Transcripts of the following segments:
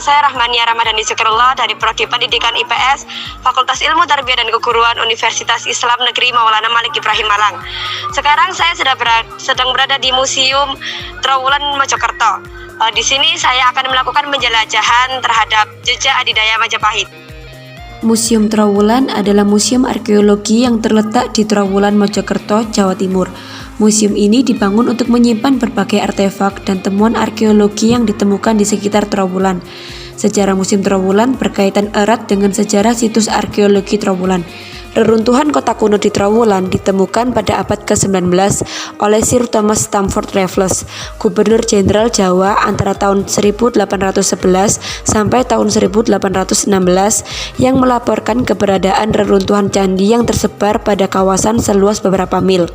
saya Rahmania Ramadhani Zikrullah dari Prodi Pendidikan IPS, Fakultas Ilmu Tarbiyah dan Keguruan Universitas Islam Negeri Maulana Malik Ibrahim Malang. Sekarang saya sedang berada di Museum Trowulan Mojokerto. Di sini saya akan melakukan penjelajahan terhadap jejak adidaya Majapahit. Museum Trowulan adalah museum arkeologi yang terletak di Trowulan, Mojokerto, Jawa Timur. Museum ini dibangun untuk menyimpan berbagai artefak dan temuan arkeologi yang ditemukan di sekitar Trowulan. Sejarah Museum Trowulan berkaitan erat dengan sejarah situs arkeologi Trowulan. Reruntuhan kota kuno di Trowulan ditemukan pada abad ke-19 oleh Sir Thomas Stamford Raffles, Gubernur Jenderal Jawa antara tahun 1811 sampai tahun 1816, yang melaporkan keberadaan reruntuhan candi yang tersebar pada kawasan seluas beberapa mil.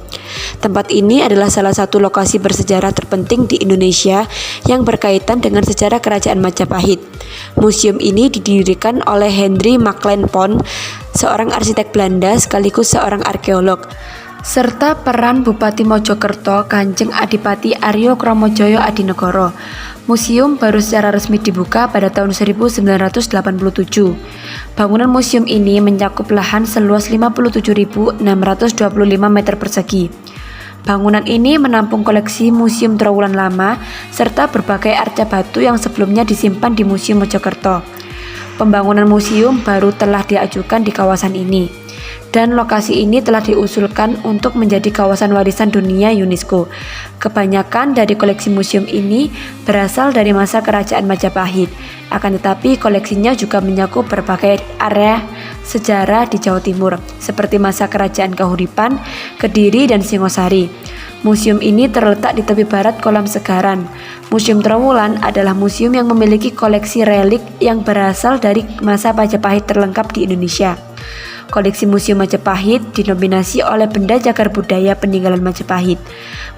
Tempat ini adalah salah satu lokasi bersejarah terpenting di Indonesia yang berkaitan dengan sejarah Kerajaan Majapahit. Museum ini didirikan oleh Henry Maclean Pond, seorang arsitek Belanda sekaligus seorang arkeolog, serta peran Bupati Mojokerto Kanjeng Adipati Aryo Kromojoyo Adinegoro. Museum baru secara resmi dibuka pada tahun 1987. Bangunan museum ini mencakup lahan seluas 57.625 meter persegi. Bangunan ini menampung koleksi Museum Trowulan lama serta berbagai arca batu yang sebelumnya disimpan di Museum Mojokerto. Pembangunan museum baru telah diajukan di kawasan ini, dan lokasi ini telah diusulkan untuk menjadi kawasan warisan dunia UNESCO. Kebanyakan dari koleksi museum ini berasal dari masa Kerajaan Majapahit, akan tetapi koleksinya juga mencakup berbagai area sejarah di Jawa Timur, seperti masa Kerajaan Kahuripan, Kediri, dan Singosari. Museum ini terletak di tepi barat Kolam Segaran. Museum Trowulan adalah museum yang memiliki koleksi relik yang berasal dari masa Majapahit terlengkap di Indonesia. Koleksi Museum Majapahit dinominasi oleh Benda Cagar Budaya Peninggalan Majapahit.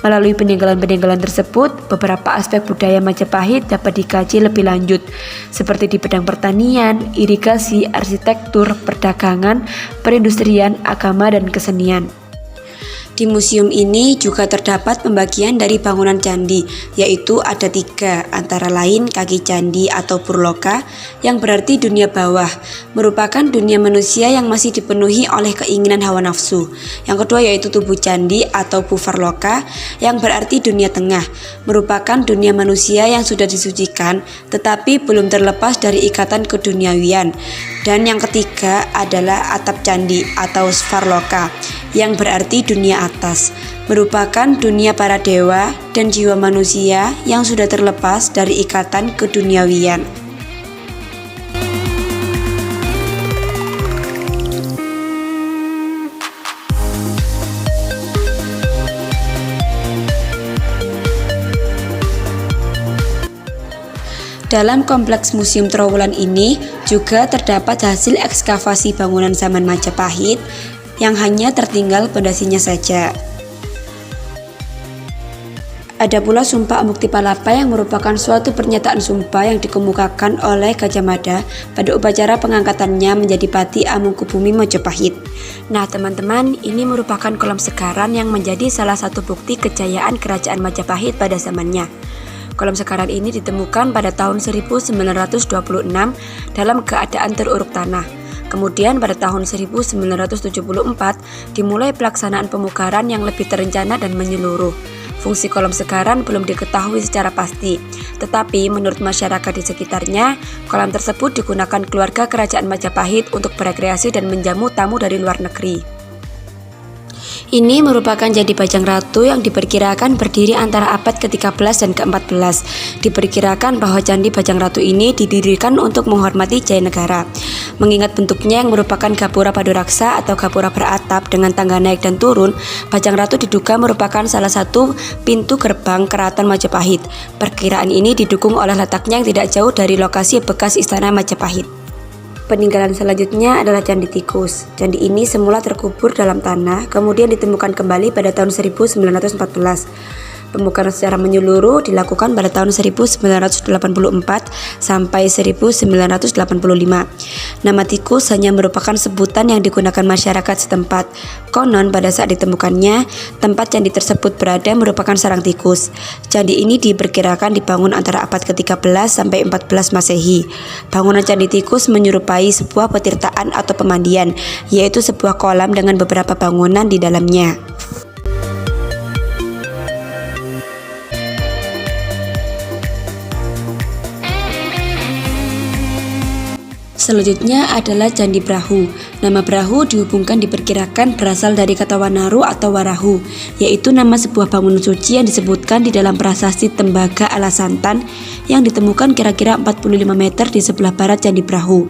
Melalui peninggalan-peninggalan tersebut, beberapa aspek budaya Majapahit dapat dikaji lebih lanjut, seperti di bidang pertanian, irigasi, arsitektur, perdagangan, perindustrian, agama, dan kesenian. Di museum ini juga terdapat pembagian dari bangunan candi, yaitu ada 3, antara lain kaki candi atau purloka, yang berarti dunia bawah, merupakan dunia manusia yang masih dipenuhi oleh keinginan hawa nafsu. Yang kedua yaitu tubuh candi atau puvarloka, yang berarti dunia tengah, merupakan dunia manusia yang sudah disucikan, tetapi belum terlepas dari ikatan keduniawian. Dan yang ketiga adalah atap candi atau svarloka, yang berarti dunia atas, merupakan dunia para dewa dan jiwa manusia yang sudah terlepas dari ikatan keduniawian. Dalam kompleks Museum Trowulan ini juga terdapat hasil ekskavasi bangunan zaman Majapahit yang hanya tertinggal pondasinya saja. Ada pula Sumpah Amukti-Palapa yang merupakan suatu pernyataan sumpah yang dikemukakan oleh Gajah Mada pada upacara pengangkatannya menjadi Pati Amangkubumi Majapahit. Nah teman-teman, ini merupakan kolam segaran yang menjadi salah satu bukti kejayaan Kerajaan Majapahit pada zamannya. Kolam segaran ini ditemukan pada tahun 1926 dalam keadaan teruruk tanah. Kemudian pada tahun 1974 dimulai pelaksanaan pemugaran yang lebih terencana dan menyeluruh. Fungsi kolam segaran belum diketahui secara pasti, tetapi menurut masyarakat di sekitarnya, kolam tersebut digunakan keluarga Kerajaan Majapahit untuk berekreasi dan menjamu tamu dari luar negeri. Ini merupakan Candi Bajang Ratu yang diperkirakan berdiri antara abad ke-13 dan ke-14. Diperkirakan bahwa Candi Bajang Ratu ini didirikan untuk menghormati Jayanegara. Mengingat bentuknya yang merupakan gapura paduraksa atau gapura beratap dengan tangga naik dan turun, Bajang Ratu diduga merupakan salah satu pintu gerbang Keraton Majapahit. Perkiraan ini didukung oleh letaknya yang tidak jauh dari lokasi bekas Istana Majapahit. Peninggalan selanjutnya adalah Candi Tikus. Candi ini semula terkubur dalam tanah, kemudian ditemukan kembali pada tahun 1914. Pembukaan secara menyeluruh dilakukan pada tahun 1984 sampai 1985. Nama tikus hanya merupakan sebutan yang digunakan masyarakat setempat. Konon pada saat ditemukannya, tempat candi tersebut berada merupakan sarang tikus. Candi ini diperkirakan dibangun antara abad ke-13 sampai 14 Masehi. Bangunan candi tikus menyerupai sebuah petirtaan atau pemandian, yaitu sebuah kolam dengan beberapa bangunan di dalamnya. Selanjutnya adalah Candi Brahu. Nama Brahu dihubungkan diperkirakan berasal dari kata Wanaru atau Warahu, yaitu nama sebuah bangunan suci yang disebutkan di dalam prasasti Tembaga ala Santan yang ditemukan kira-kira 45 meter di sebelah barat Candi Brahu.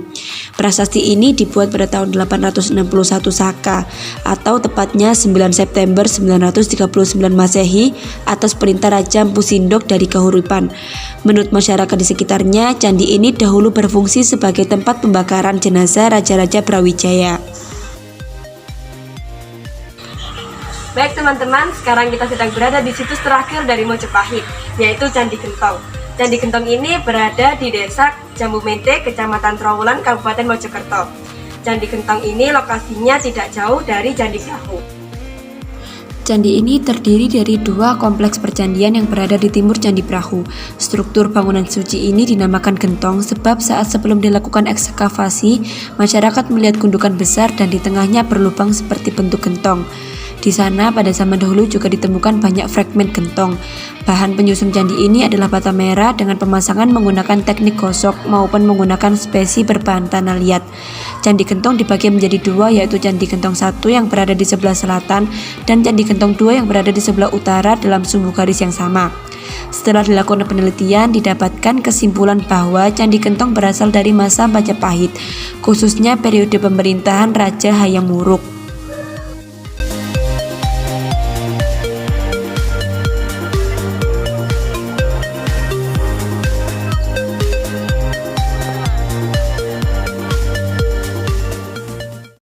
Prasasti ini dibuat pada tahun 861 Saka atau tepatnya 9 September 939 Masehi atas perintah Raja Empu Sindok dari Kahuripan. Menurut masyarakat di sekitarnya, candi ini dahulu berfungsi sebagai tempat pembakaran jenazah Raja-Raja Brawijaya. Baik teman-teman, sekarang kita sedang berada di situs terakhir dari Mojopahit, yaitu Candi Gentong. Candi Gentong ini berada di Desa Jambu Mente, Kecamatan Trowulan, Kabupaten Mojokerto. Candi Gentong ini lokasinya tidak jauh dari Candi Brahu. Candi ini terdiri dari dua kompleks percandian yang berada di timur Candi Brahu. Struktur bangunan suci ini dinamakan gentong sebab saat sebelum dilakukan ekskavasi, masyarakat melihat gundukan besar dan di tengahnya berlubang seperti bentuk gentong. Di sana pada zaman dahulu juga ditemukan banyak fragmen gentong. Bahan penyusun candi ini adalah bata merah dengan pemasangan menggunakan teknik gosok maupun menggunakan spesi berbahan tanah liat. Candi Gentong dibagi menjadi dua, yaitu Candi Gentong 1 yang berada di sebelah selatan dan Candi Gentong 2 yang berada di sebelah utara dalam sumbu garis yang sama. Setelah dilakukan penelitian, didapatkan kesimpulan bahwa Candi Gentong berasal dari masa Majapahit, khususnya periode pemerintahan Raja Hayam Wuruk.